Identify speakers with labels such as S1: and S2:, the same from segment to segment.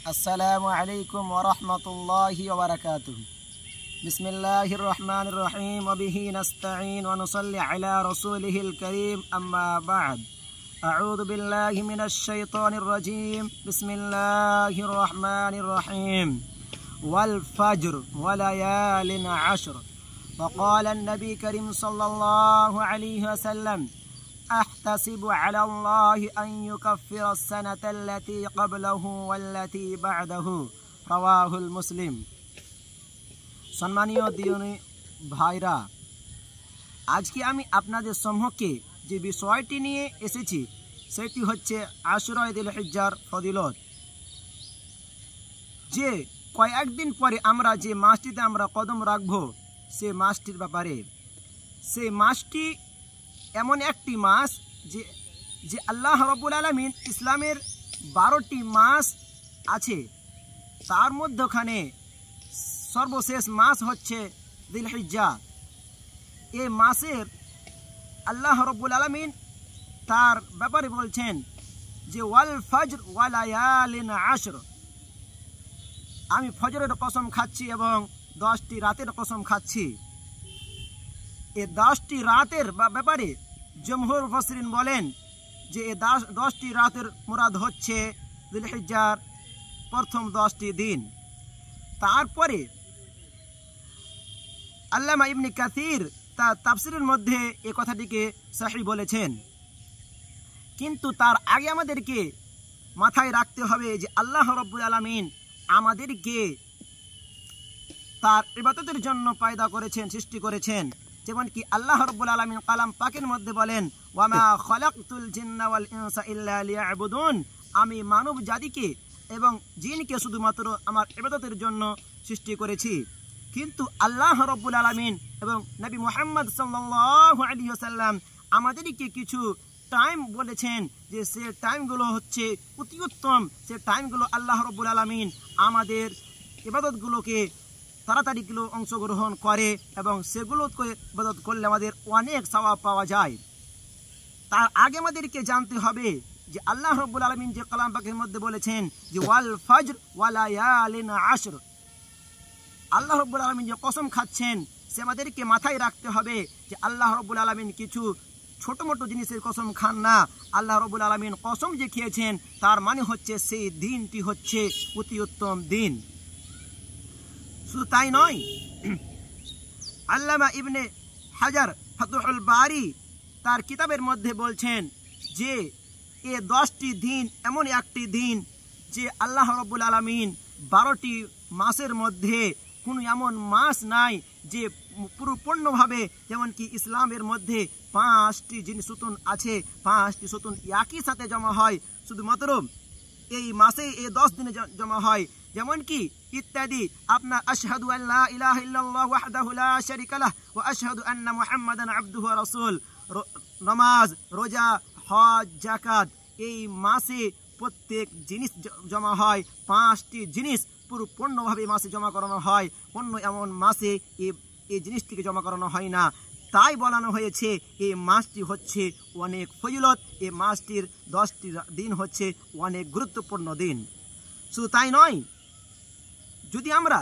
S1: अस्सलामु अलैकुम वरहमतुल्लाहि वबरकातुहु। बिस्मिल्लाहिर रहमानिर रहीम व बिही नस्तईन व नुसल्ली अला रसूलिहिल करीम अम्मा बाद। अऊज़ु बिल्लाहि मिनश शैतानिर रजीम। बिस्मिल्लाहिर रहमानिर रहीम। वल फज्र व लयालिन अश्र। वक़ाल अन्नबी करीम सल्लल्लाहु अलैहि वसल्लम أحتسب على الله أن يكفر السنة التي قبله والتي بعده رواه المسلم। সম্মানীয় দিনী ভাইরা, আজকে আমি আপনাদের সম্মুখে যে বিষয়টি নিয়ে এসেছি সেটি হচ্ছে আশুরা ঈদুল হিজ্জার ফজিলত। যে কয়েকদিন পরে আমরা যে মাসটিতে আমরা কদম রাখব সে মাসটির ব্যাপারে। সেই মাসটি এমন একটি মাস যে আল্লাহ রাব্বুল আলামিন ইসলামের 12টি মাস আছে, তার মধ্যখানে সর্বশেষ মাস হচ্ছে যিলহিজ্জা। এই মাসের আল্লাহ রাব্বুল আলামিন তার ব্যাপারে বলছেন যে ওয়াল ফজর ওয়া লায়ালিন আশর। আমি ফজরের কসম খাচ্ছি এবং 10টি রাতের কসম খাচ্ছি। এই 10টি রাতের ব্যাপারে জমহুর মুফাসসিরিন বলেন যে এই 10টি রাতের মুরাদ হচ্ছে যিলহিজ্জার প্রথম 10টি দিন। তারপরে আল্লামা ইবনে কাসির তার তাফসীরের মধ্যে এই কথাটিকে সহিহ বলেছেন। কিন্তু তার আগে আমাদেরকে মাথায় রাখতে হবে যে আল্লাহ রাব্বুল আলামিন আমাদেরকে তার ইবাদতের জন্য পয়দা করেছেন, সৃষ্টি করেছেন। যেমন কি আল্লাহ রাব্বুল আলামিন কালাম পাকের মধ্যে বলেন ওয়ামা খালাকতুল জিন্না ওয়াল ইনসা ইল্লা লিয়াবুদুন। আমি মানব জাতিকে এবং জিনকে শুধুমাত্র আমার ইবাদতের জন্য সৃষ্টি করেছি। কিন্তু আল্লাহ রাব্বুল আলামিন এবং নবী মুহাম্মদ সাল্লাল্লাহু আলাইহি ওয়াসাল্লাম আমাদেরকে কিছু টাইম বলেছেন যে সে টাইমগুলো হচ্ছে অতি উত্তম। সে টাইমগুলো আল্লাহ রাব্বুল আলামিন আমাদের ইবাদতগুলোকে তাড়াতাড়িগুলো অংশগ্রহণ করে এবং সেগুলোকে ইবাদত করলে আমাদের অনেক সওয়াব পাওয়া যায়। তার আগে আমাদেরকে জানতে হবে যে আল্লাহ রাব্বুল আলামিন যে কালাম পাকের মধ্যে বলেছেন যে ওয়াল ফজর ওয়া লায়ালিন আশর। আল্লাহ রাব্বুল আলামিন যে কসম খাচ্ছেন সে আমাদেরকে মাথায় রাখতে হবে যে আল্লাহ রাব্বুল আলামিন কিছু ছোট মোটো জিনিসের কসম খান না। আল্লাহ রাব্বুল আলামিন কসম যে খেয়েছেন তার মানে হচ্ছে সেই দিনটি হচ্ছে অতি উত্তম দিন। শুধু তাই নয়, আল্লামা ইবনে হাজার ফাতুহুল বারি তার কিতাবের মধ্যে বলছেন যে এ 10টি দিন এমন একটি দিন যে আল্লাহ রাব্বুল আলামিন 12টি মাসের মধ্যে কোনো এমন মাস নাই যে পূর্ণভাবে, যেমন কি ইসলামের মধ্যে 5টি জিনিস সুতুন আছে, 5টি সুতুন একই সাথে জমা হয়, শুধুমাত্র এই মাসে এই 10 দিনে জমা হয়। যেমন কি ইত্যাদি আপনার আশহাদু আল্লা ইলাহা ইল্লাল্লাহ ওয়াহদাহু লা শারীকা লাহ ওয়া আশহাদু আন্না মুহাম্মাদান আবদুহু ওয়া রাসূল, নামাজ, রোজা, হজ, যাকাত, এই মাসে প্রত্যেক জিনিস জমা হয়। 5টি জিনিস পূর্ণভাবে মাসে জমা করানো হয়, অন্য এমন মাসে এই জিনিসটিকে জমা করানো হয় না। তাই বলানো হয়েছে এই মাসটি হচ্ছে অনেক ফজিলত, এই মাসটির 10টি দিন হচ্ছে অনেক গুরুত্বপূর্ণ দিন। শুধু তাই নয়, যদি আমরা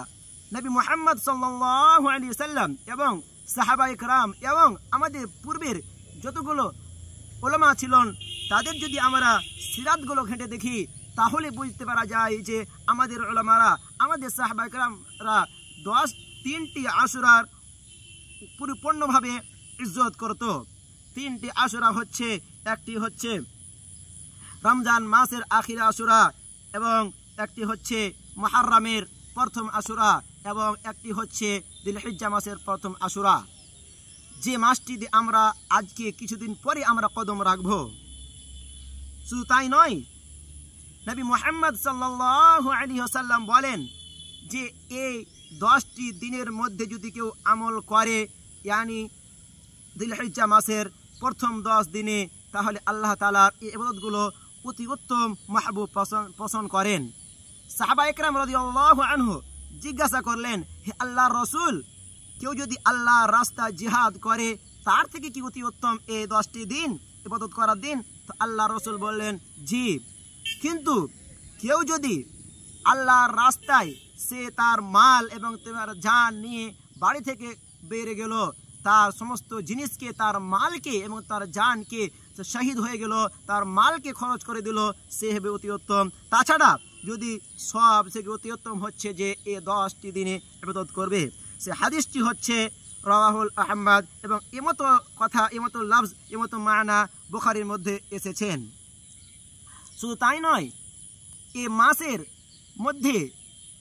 S1: নবী মুহাম্মদ সাল্লাল্লাহু আলাইহি ওয়াসাল্লাম এবং সাহাবায়ে কেরাম এবং আমাদের পূর্বের যতগুলো উলামা ছিলেন তাদের যদি আমরা সিরাতগুলো ঘেঁটে দেখি তাহলে বুঝতে পারা যায় যে আমাদের উলামারা, আমাদের সাহাবায়ে কেরামরা 3টি আশুরার পরিপূর্ণভাবে ইজ্জত করত। 3টি আশুরা হচ্ছে, একটি হচ্ছে রমজান মাসের আখির আশুরা এবং একটি হচ্ছে মুহররমের প্রথম আশুরা এবং একটি হচ্ছে যিলহিজ্জা মাসের প্রথম আশুরা। যে মাসটিতে আমরা আজকে কিছুদিন পরে আমরা কদম রাখব। শুধু তাই নয়, নবী মুহাম্মদ সাল্লাল্লাহু আলাইহি ওয়াসাল্লাম বলেন যে এই 10টি দিনের মধ্যে যদি কেউ আমল করে, ইয়ানি যিলহিজ্জা মাসের প্রথম 10 দিনে, তাহলে আল্লাহ তাআলার এই ইবাদতগুলো অতি উত্তম মাহবুব পছন্দ করেন। সাহাবায়ে কেরাম রাদিয়াল্লাহু আনহু জিজ্ঞাসা করলেন, হে আল্লাহর রাসূল, কেউ যদি আল্লাহর রাস্তায় জিহাদ করে তার থেকে কি অতি উত্তম এই 10টি দিন ইবাদত করার দিন? তো আল্লাহর রাসূল বললেন জি। কিন্তু কেউ যদি আল্লাহর রাস্তায় সে তার মাল এবং তার জান নিয়ে বাড়ি থেকে বেরিয়ে গেল, তার সমস্ত জিনিসকে, তার মালকে এবং তার জানকে শহীদ হয়ে গেল, তার মালকে খরচ করে দিল, সে হবে অতি উত্তম। তাছাড়া যদি সব থেকে অতি উত্তম হচ্ছে যে এ 10টি দিনে ইবাদত করবে। সে হাদিসটি হচ্ছে রাওয়াহুল আহমদ, এবং এমতো কথা, এমতো লফজ, এমতো মানা বুখারীর মধ্যে এসেছেন। শুধু তাই নয়, এ মাসের মধ্যে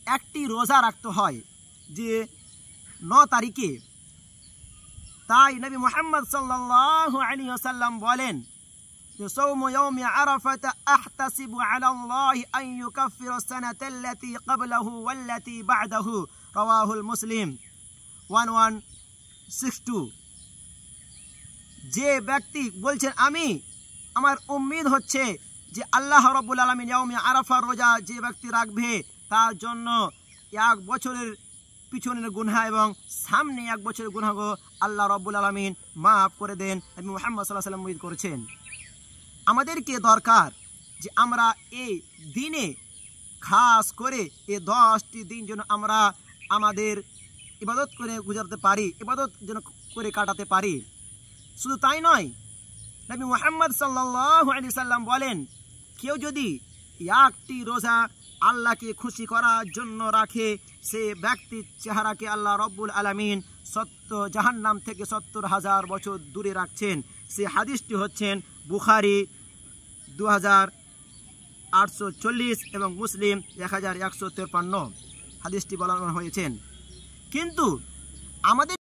S1: একটি রোজা রাখতে হয় যে 9 তারিখে। তাই নবী মুহাম্মদ সাল্লাল্লাহু আলাইহি ওয়াসাল্লাম বলেন যে সাওমু ইয়াউমি আরাফাত আহতাসিবু আলা আল্লাহি আন ইউকাফিরা সানাতাল্লাতী ক্বাবলাহু ওয়াল্লাতী বা'দাহু, রাওয়াহুল মুসলিম 1162। যে ব্যক্তি বলছেন আমি, আমার উম্মিদ হচ্ছে যে আল্লাহ রাব্বুল আলামিন ইয়াউমি আরাফার রোজা যে ব্যক্তি রাখবে তার জন্য 1 বছরের পিছনের গুনাহ এবং সামনে 1 বছরের গুনাহ আল্লাহ রাব্বুল আলামিন মাফ করে দেন। নবী মুহাম্মদ সাল্লাল্লাহু আলাইহি ওয়াসাল্লাম উম্মিদ করেছেন। আমাদেরকে দরকার যে আমরা এই দিনে খাস করে এই 10টি দিন যেন আমরা আমাদের ইবাদত করে গুজারতে পারি, ইবাদত যেন করে কাটাতে পারি। শুধু তাই নয়, নবী মুহাম্মদ সাল্লাল্লাহু আলাইহি ওয়াসাল্লাম বলেন কেউ যদি 1টি রোজা আল্লাহকে খুশি করার জন্য রাখে, সে ব্যক্তির চেহারাকে আল্লাহ রাব্বুল আলামিন জাহান্নাম থেকে 70,000 বছর দূরে রাখছেন। সে হাদিসটি হচ্ছেন বুখারী 2840 এবং মুসলিম 1153 হাদিসটি বলা হয়েছেন। কিন্তু আমাদের